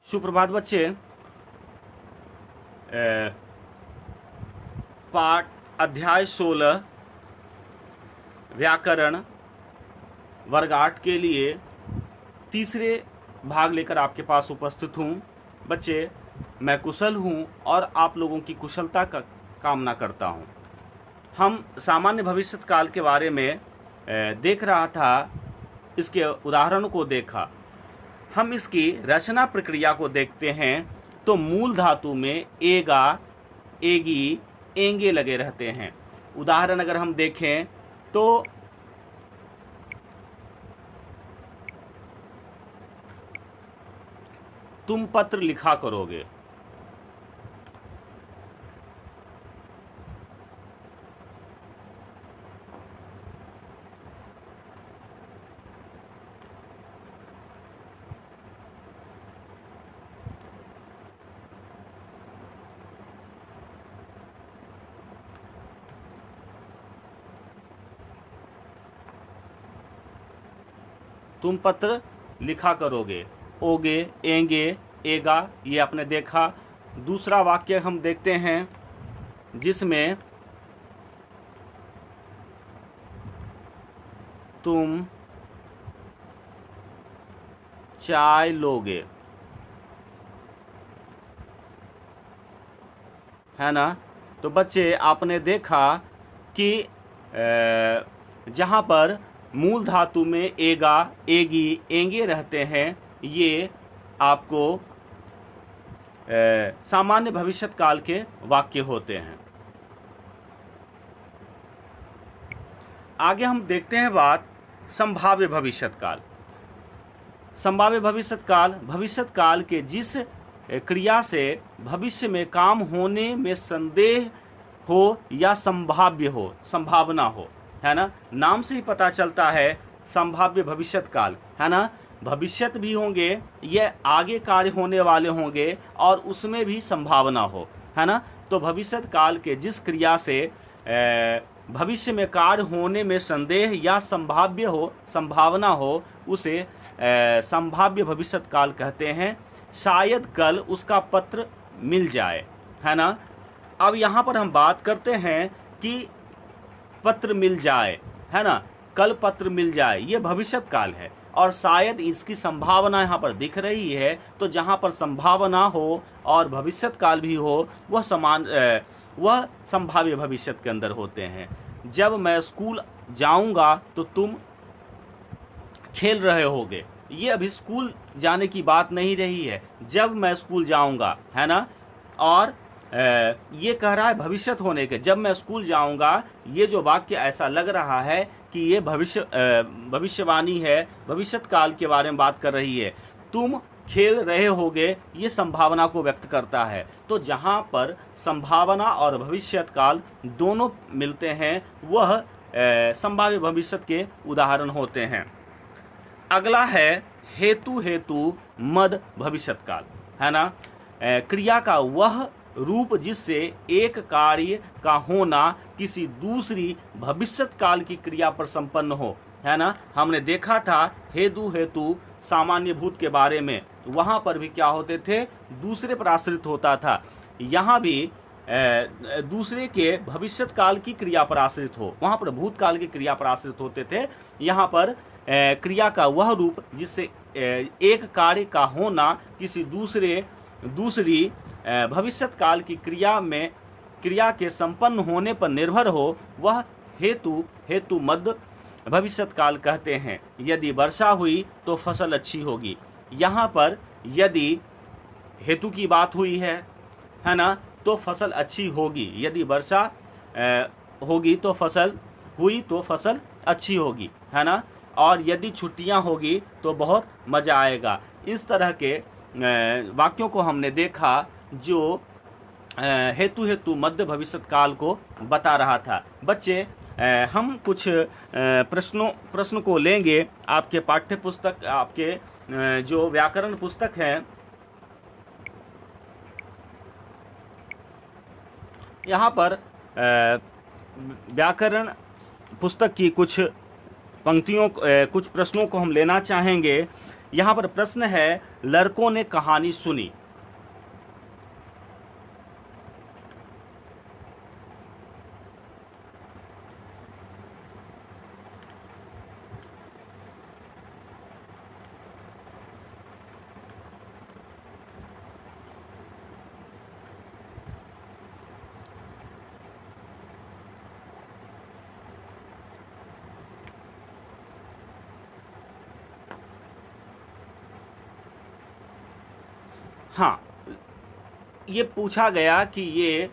सुप्रभात बच्चे। पाठ अध्याय 16 व्याकरण वर्ग 8 के लिए तीसरे भाग लेकर आपके पास उपस्थित हूँ। बच्चे, मैं कुशल हूँ और आप लोगों की कुशलता का कामना करता हूँ। हम सामान्य भविष्य काल के बारे में देख रहा था, इसके उदाहरणों को देखा। हम इसकी रचना प्रक्रिया को देखते हैं तो मूल धातु में एगा, एगी, एंगे लगे रहते हैं। उदाहरण अगर हम देखें तो तुम पत्र लिखा करोगे। तुम पत्र लिखा करोगे। ओगे, एंगे, एगा, ये आपने देखा। दूसरा वाक्य हम देखते हैं जिसमें तुम चाय लोगे, है ना। तो बच्चे, आपने देखा कि जहाँ पर मूल धातु में एगा, एगी, एंगे रहते हैं, ये आपको सामान्य भविष्य काल के वाक्य होते हैं। आगे हम देखते हैं बात संभाव्य भविष्य काल। संभाव्य भविष्य काल के जिस क्रिया से भविष्य में काम होने में संदेह हो या संभाव्य हो, संभावना हो, है ना। नाम से ही पता चलता है संभाव्य भविष्य काल, है ना। भविष्यत भी होंगे, ये आगे कार्य होने वाले होंगे और उसमें भी संभावना हो, है ना। तो भविष्य काल के जिस क्रिया से भविष्य में कार्य होने में संदेह या संभाव्य हो, संभावना हो, उसे संभाव्य भविष्य काल कहते हैं। शायद कल उसका पत्र मिल जाए, है ना। अब यहाँ पर हम बात करते हैं कि पत्र मिल जाए, है ना, कल पत्र मिल जाए, ये भविष्य काल है और शायद इसकी संभावना यहाँ पर दिख रही है। तो जहाँ पर संभावना हो और भविष्य काल भी हो, वह संभाव्य भविष्य के अंदर होते हैं। जब मैं स्कूल जाऊंगा तो तुम खेल रहे होगे, ये अभी स्कूल जाने की बात नहीं रही है, जब मैं स्कूल जाऊंगा, है ना। और ये कह रहा है भविष्यत होने के, जब मैं स्कूल जाऊंगा, ये जो वाक्य ऐसा लग रहा है कि ये भविष्यवाणी है, भविष्य काल के बारे में बात कर रही है। तुम खेल रहे होगे, ये संभावना को व्यक्त करता है। तो जहाँ पर संभावना और भविष्यत काल दोनों मिलते हैं, वह संभाव्य भविष्य के उदाहरण होते हैं। अगला है हेतु मद भविष्यत काल, है ना। क्रिया का वह रूप जिससे एक कार्य का होना किसी दूसरी भविष्यत काल की क्रिया पर संपन्न हो, है ना। हमने देखा था हेतु सामान्य भूत के बारे में, वहां पर भी क्या होते थे, दूसरे पर आश्रित होता था। यहाँ भी दूसरे के भविष्यत काल की क्रिया पर आश्रित हो, वहां पर भूतकाल की क्रिया पर आश्रित होते थे। यहाँ पर क्रिया का वह रूप जिससे एक कार्य का होना किसी दूसरी भविष्यत काल की क्रिया के संपन्न होने पर निर्भर हो, वह हेतु मद भविष्यत काल कहते हैं। यदि वर्षा हुई तो फसल अच्छी होगी। यहाँ पर यदि हेतु की बात हुई है ना, तो फसल अच्छी होगी। यदि वर्षा होगी तो फसल हुई तो फसल अच्छी होगी, है ना। और यदि छुट्टियां होगी तो बहुत मज़ा आएगा। इस तरह के वाक्यों को हमने देखा जो हेतु मध्य भविष्य काल को बता रहा था। बच्चे, हम कुछ प्रश्न को लेंगे। आपके पाठ्य पुस्तक, आपके जो व्याकरण पुस्तक है, यहाँ पर व्याकरण पुस्तक की कुछ पंक्तियों, कुछ प्रश्नों को हम लेना चाहेंगे। यहाँ पर प्रश्न है, लड़कों ने कहानी सुनी। हाँ, ये पूछा गया कि ये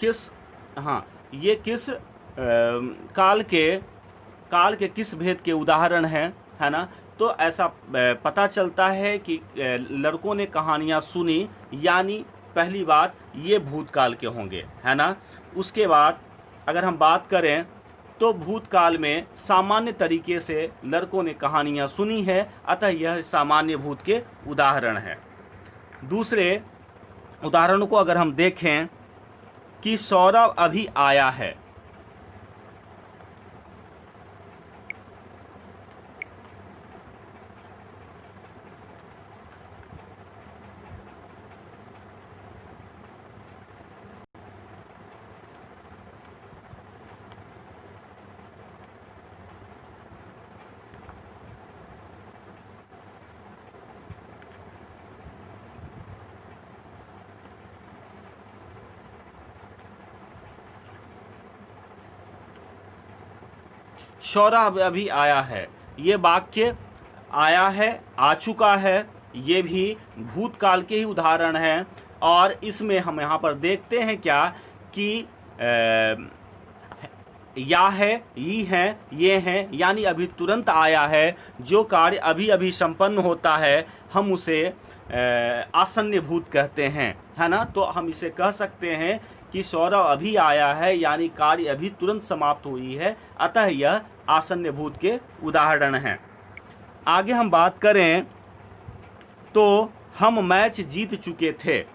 किस, हाँ, ये किस काल के किस भेद के उदाहरण हैं, है ना। तो ऐसा पता चलता है कि लड़कों ने कहानियाँ सुनी, यानी पहली बात ये भूतकाल के होंगे, है ना। उसके बाद अगर हम बात करें तो भूतकाल में सामान्य तरीके से लड़कों ने कहानियाँ सुनी है, अतः यह सामान्य भूत के उदाहरण है। दूसरे उदाहरणों को अगर हम देखें कि सौरभ अभी आया है, सौरभ अभी आया है, ये वाक्य आया है, आ चुका है, ये भी भूतकाल के ही उदाहरण हैं। और इसमें हम यहाँ पर देखते हैं क्या कि या है, ये हैं, ये हैं, यानी अभी तुरंत आया है। जो कार्य अभी अभी संपन्न होता है हम उसे आसन्न भूत कहते हैं, है ना। तो हम इसे कह सकते हैं कि सौरभ अभी आया है, यानी कार्य अभी तुरंत समाप्त हुई है, अतः यह आसन्न भूत के उदाहरण हैं। आगे हम बात करें तो हम मैच जीत चुके थे।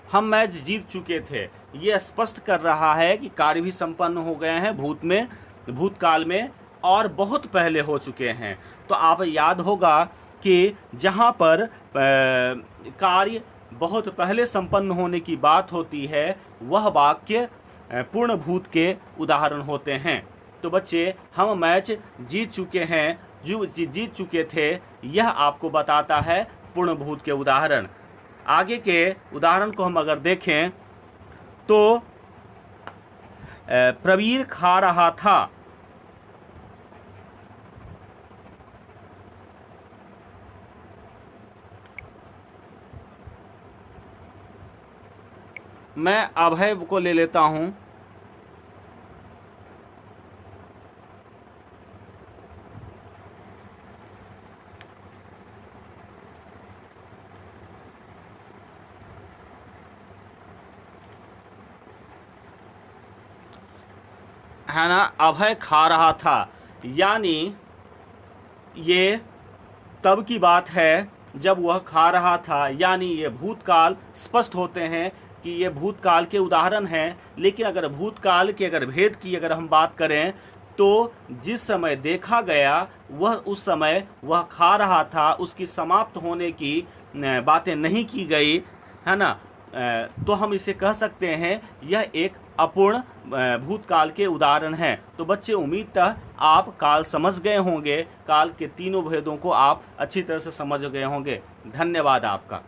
हम मैच जीत चुके थे, ये स्पष्ट कर रहा है कि कार्य भी संपन्न हो गए हैं भूतकाल में, और बहुत पहले हो चुके हैं। तो आप याद होगा कि जहाँ पर कार्य बहुत पहले संपन्न होने की बात होती है, वह वाक्य पूर्ण भूत के उदाहरण होते हैं। तो बच्चे, हम मैच जीत चुके हैं, जीत चुके थे, यह आपको बताता है पूर्ण भूत के उदाहरण। आगे के उदाहरण को हम अगर देखें तो प्रवीर खा रहा था। मैं अभय को ले लेता हूं। है ना, अभय खा रहा था, यानी ये तब की बात है जब वह खा रहा था, यानी ये भूतकाल स्पष्ट होते हैं कि ये भूतकाल के उदाहरण हैं। लेकिन अगर भूतकाल के भेद की अगर हम बात करें तो जिस समय देखा गया वह उस समय वह खा रहा था, उसकी समाप्त होने की बातें नहीं की गई, है ना। तो हम इसे कह सकते हैं यह एक अपूर्ण भूतकाल के उदाहरण हैं। तो बच्चे, उम्मीदतः आप काल समझ गए होंगे, काल के तीनों भेदों को आप अच्छी तरह से समझ गए होंगे। धन्यवाद आपका।